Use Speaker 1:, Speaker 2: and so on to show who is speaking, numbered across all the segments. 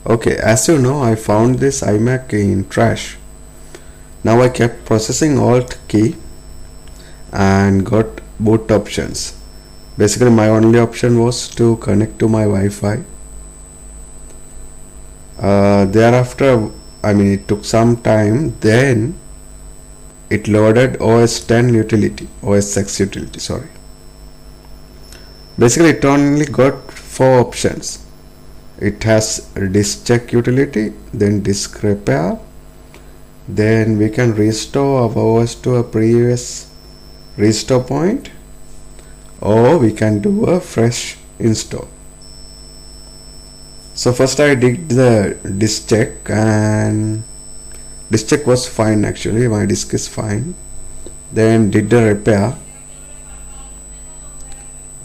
Speaker 1: Okay, as you know, I found this iMac in trash. Now I kept processing Alt key and got boot options. Basically my only option was to connect to my Wi-Fi. Thereafter, it took some time, then it loaded OS 10 utility, OS X utility, sorry. Basically it only got 4 options. It has disk check utility, then disk repair, then we can restore our OS to a previous restore point, or we can do a fresh install. So first I did the disk check, and disk check was fine. Actually my disk is fine. Then did the repair.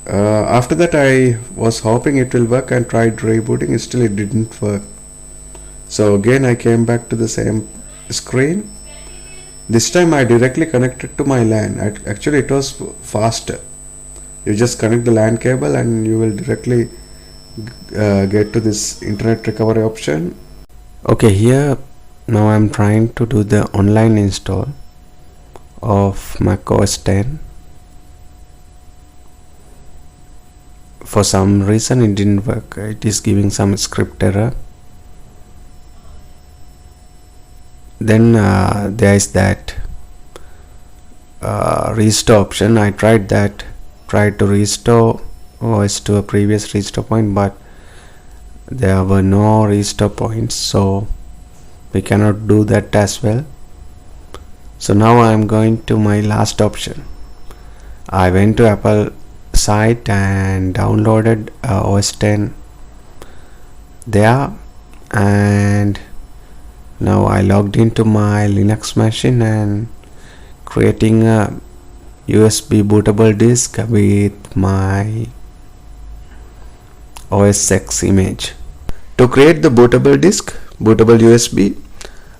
Speaker 1: After that I was hoping it will work and tried rebooting, still it didn't work. So again I came back to the same screen. This time I directly connected to my LAN. Actually it was faster. You just connect the LAN cable and you will directly get to this internet recovery option. Okay, here now I'm trying to do the online install of macOS 10. For some reason it didn't work. It is giving some script error. Then there is that restore option. I tried that, tried to restore OS to a previous restore point, but there were no restore points, so we cannot do that as well. So now I am going to my last option. I went to Apple site and downloaded OS 10 there, and now I logged into my Linux machine and creating a USB bootable disk with my OS X image. To create the bootable disk, bootable USB,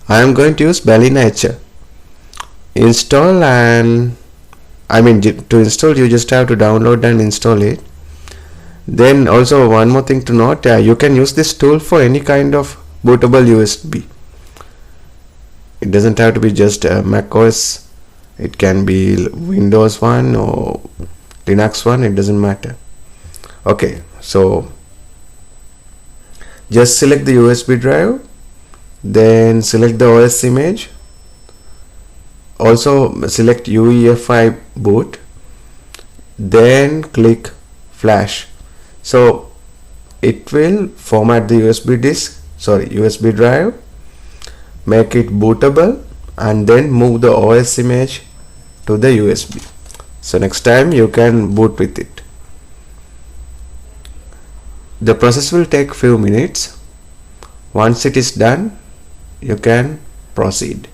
Speaker 1: I am going to use Balena Etcher. Install, and to install you just have to download and install it. Then also one more thing to note, you can use this tool for any kind of bootable USB. It doesn't have to be just macOS. It can be Windows one or Linux one, it doesn't matter. Okay, so just select the USB drive, then select the OS image, also select UEFI boot, then click flash. So it will format the USB drive, make it bootable, and then move the OS image to the USB. So next time you can boot with it. The process will take few minutes. Once it is done, you can proceed.